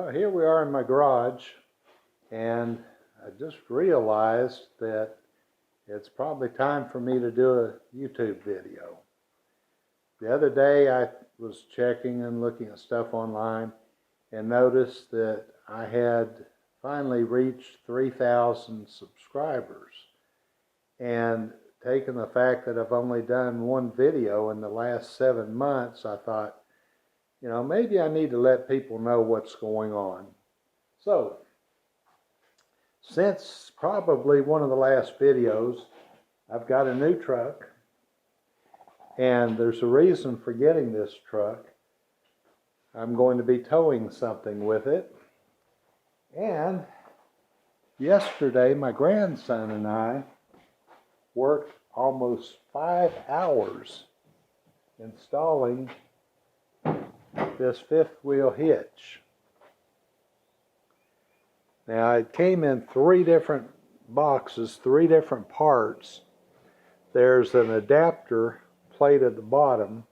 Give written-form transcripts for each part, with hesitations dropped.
Well, here we are in my garage, and I just realized that it's probably time for me to do a YouTube video. The other day I was checking and looking at stuff online and noticed that I had finally reached 3,000 subscribers. And taking the fact that I've only done one video in the last 7 months, I thought, you know, maybe I need to let people know what's going on. So, since probably one of the last videos, I've got a new truck, and there's a reason for getting this truck. I'm going to be towing something with it. And yesterday, my grandson and I worked almost 5 hours installing this fifth wheel hitch. Now, it came in 3 different boxes, 3 different parts. There's an adapter plate at the bottom,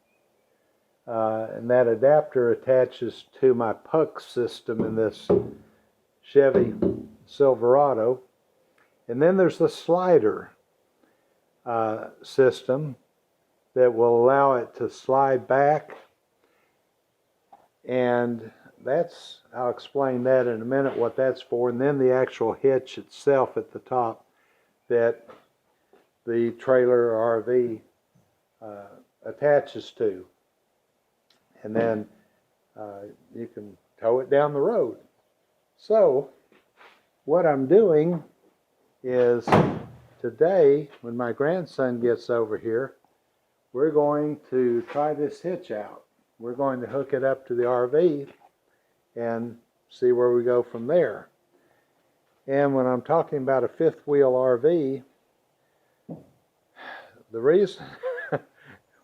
and that adapter attaches to my puck system in this Chevy Silverado. And then there's the slider system that will allow it to slide back, and I'll explain that in a minute, what that's for. And then the actual hitch itself at the top that the trailer RV attaches to. And then you can tow it down the road. So what I'm doing is today, when my grandson gets over here, we're going to try this hitch out. We're going to hook it up to the RV and see where we go from there. And when I'm talking about a fifth wheel RV, the reason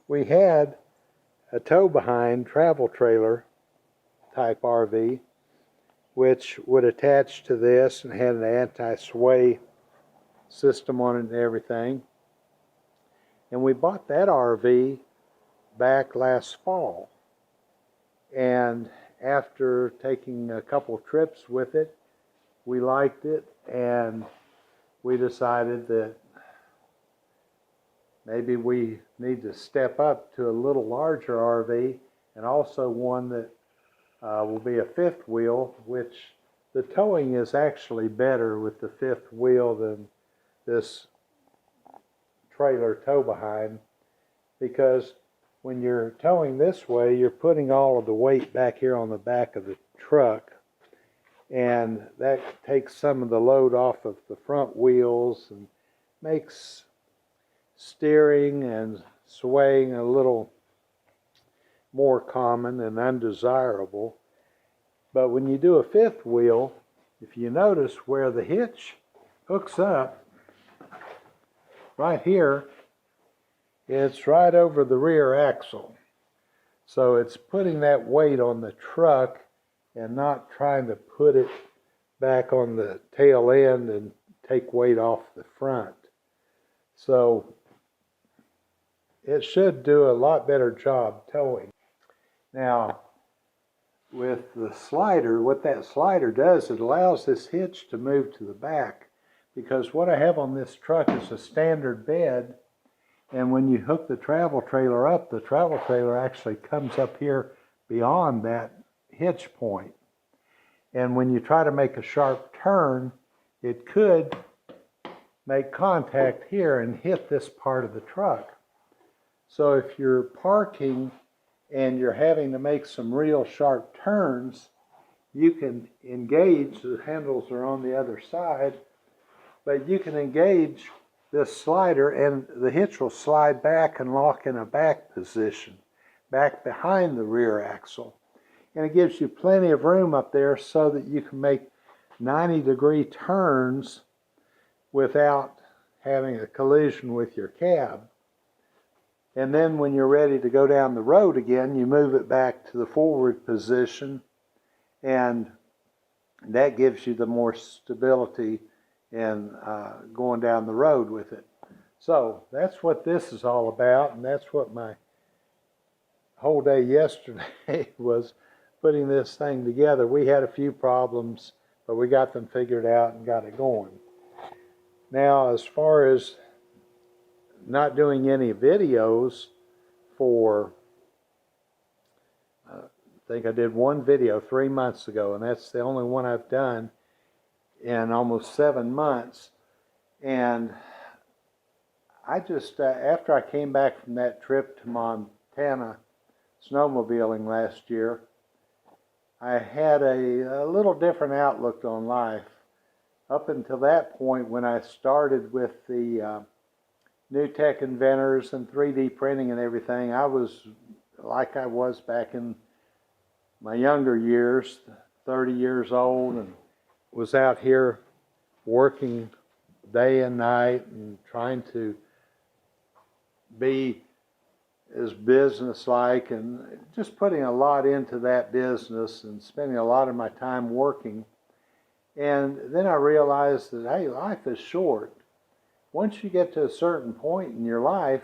we had a tow behind travel trailer type RV, which would attach to this and had an anti-sway system on it and everything. And we bought that RV back last fall. And after taking a couple trips with it, we liked it, and we decided that maybe we need to step up to a little larger RV, and also one that will be a fifth wheel, which the towing is actually better with the fifth wheel than this trailer tow behind, because when you're towing this way, you're putting all of the weight back here on the back of the truck, and that takes some of the load off of the front wheels and makes steering and swaying a little more common and undesirable. But when you do a fifth wheel, if you notice where the hitch hooks up, right here, it's right over the rear axle. So it's putting that weight on the truck and not trying to put it back on the tail end and take weight off the front. So it should do a lot better job towing. Now, with the slider, what that slider does, it allows this hitch to move to the back, because what I have on this truck is a standard bed, and when you hook the travel trailer up, the travel trailer actually comes up here beyond that hitch point. And when you try to make a sharp turn, it could make contact here and hit this part of the truck. So if you're parking and you're having to make some real sharp turns, you can engage, the handles are on the other side, but you can engage this slider and the hitch will slide back and lock in a back position, back behind the rear axle. And it gives you plenty of room up there so that you can make 90-degree turns without having a collision with your cab. And then when you're ready to go down the road again, you move it back to the forward position, and that gives you the more stability in going down the road with it. So that's what this is all about, and that's what my whole day yesterday was putting this thing together. We had a few problems, but we got them figured out and got it going. Now, as far as not doing any videos for, I think I did one video 3 months ago, and that's the only one I've done in almost 7 months. And I just, after I came back from that trip to Montana snowmobiling last year, I had a little different outlook on life. Up until that point, when I started with the new tech inventors and 3D printing and everything, I was like I was back in my younger years, 30 years old, and was out here working day and night and trying to be as business-like and just putting a lot into that business and spending a lot of my time working. And then I realized that, hey, life is short. Once you get to a certain point in your life,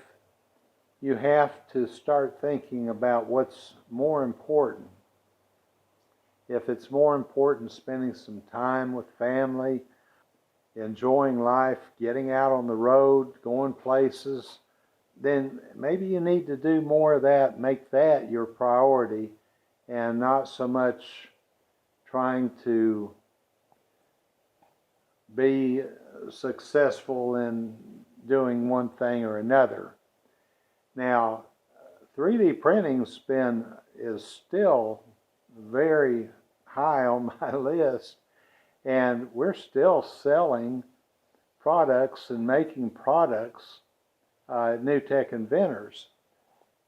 you have to start thinking about what's more important. If it's more important spending some time with family, enjoying life, getting out on the road, going places, then maybe you need to do more of that, make that your priority, and not so much trying to be successful in doing one thing or another. Now, 3D printing is still very high on my list, and we're still selling products and making products, new tech inventors.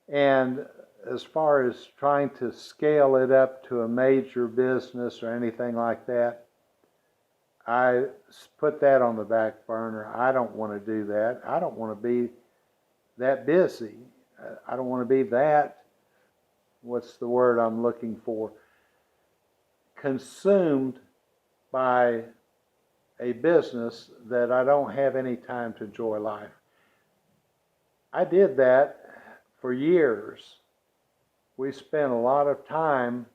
And as far as trying to scale it up to a major business or anything like that, I put that on the back burner. I don't want to do that. I don't want to be that busy. I don't want to be that, what's the word I'm looking for, consumed by a business that I don't have any time to enjoy life. I did that for years. We spent a lot of time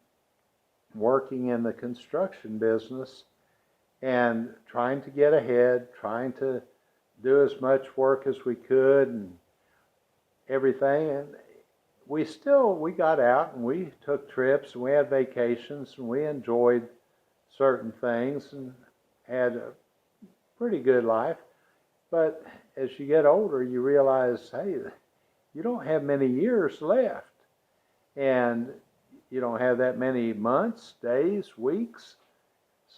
working in the construction business and trying to get ahead, trying to do as much work as we could and everything. And we got out and we took trips and we had vacations and we enjoyed certain things and had a pretty good life. But as you get older, you realize, hey, you don't have many years left. And you don't have that many months, days, weeks.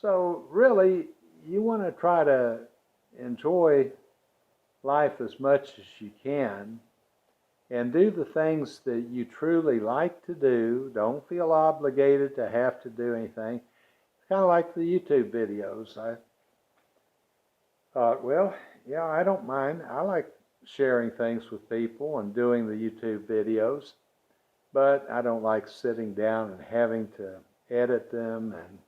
So really, you want to try to enjoy life as much as you can and do the things that you truly like to do. Don't feel obligated to have to do anything. It's kind of like the YouTube videos. I thought, well, yeah, I don't mind. I like sharing things with people and doing the YouTube videos, but I don't like sitting down and having to edit them and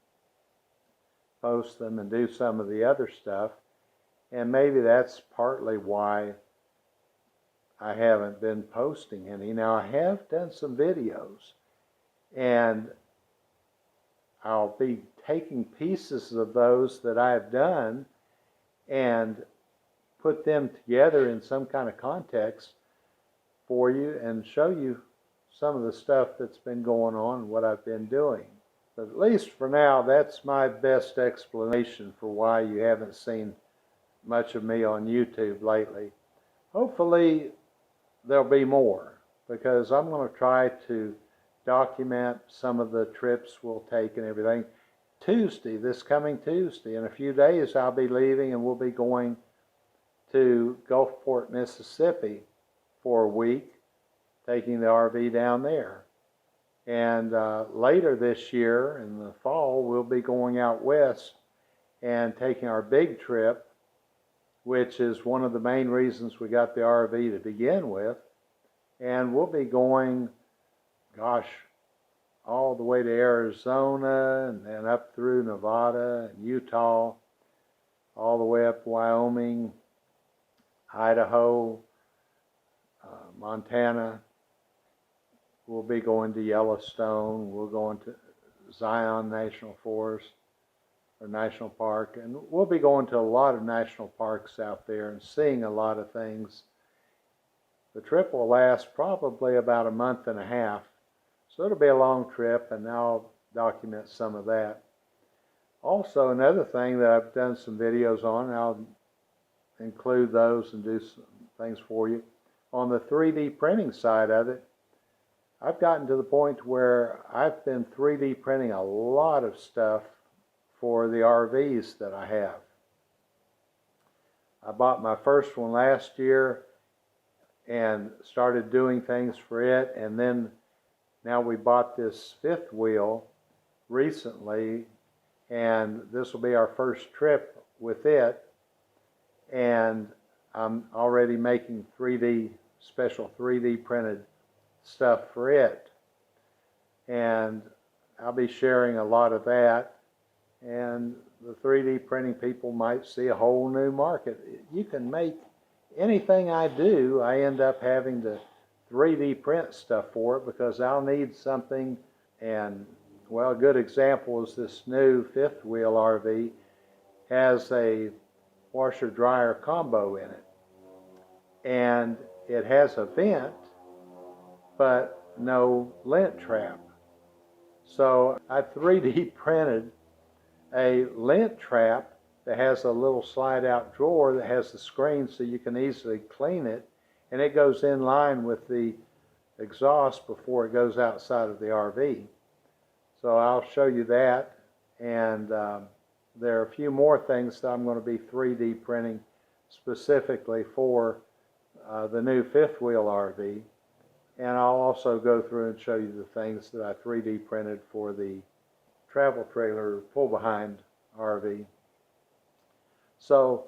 post them and do some of the other stuff. And maybe that's partly why I haven't been posting any. Now, I have done some videos, and I'll be taking pieces of those that I've done and put them together in some kind of context for you and show you some of the stuff that's been going on and what I've been doing. But at least for now, that's my best explanation for why you haven't seen much of me on YouTube lately. Hopefully, there'll be more, because I'm going to try to document some of the trips we'll take and everything. This coming Tuesday, in a few days, I'll be leaving and we'll be going to Gulfport, Mississippi for a week, taking the RV down there. And later this year, in the fall, we'll be going out west and taking our big trip, which is one of the main reasons we got the RV to begin with. And we'll be going, gosh, all the way to Arizona and then up through Nevada and Utah, all the way up Wyoming, Idaho, Montana. We'll be going to Yellowstone. We're going to Zion National Forest or National Park, and we'll be going to a lot of national parks out there and seeing a lot of things. The trip will last probably about a month and a half, so it'll be a long trip, and I'll document some of that. Also, another thing that I've done some videos on, and I'll include those and do some things for you. On the 3D printing side of it, I've gotten to the point where I've been 3D printing a lot of stuff for the RVs that I have. I bought my first one last year and started doing things for it, and then now we bought this fifth wheel recently, and this will be our first trip with it, and I'm already making special 3D printed stuff for it, and I'll be sharing a lot of that, and the 3D printing people might see a whole new market. You can make anything I do, I end up having to 3D print stuff for it because I'll need something. And well, a good example is this new fifth wheel RV has a washer dryer combo in it, and it has a vent but no lint trap. So I 3D printed a lint trap that has a little slide out drawer that has the screen so you can easily clean it, and it goes in line with the exhaust before it goes outside of the RV. So I'll show you that, and there are a few more things that I'm going to be 3D printing specifically for the new fifth wheel RV, and I'll also go through and show you the things that I 3D printed for the travel trailer pull behind RV. So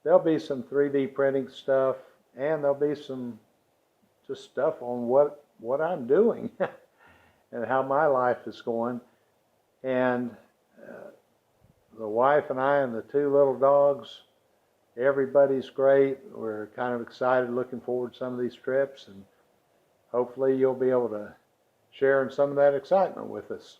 there'll be some 3D printing stuff, and there'll be some just stuff on what I'm doing and how my life is going. And the wife and I and the two little dogs, everybody's great. We're kind of excited, looking forward to some of these trips, and hopefully you'll be able to share in some of that excitement with us.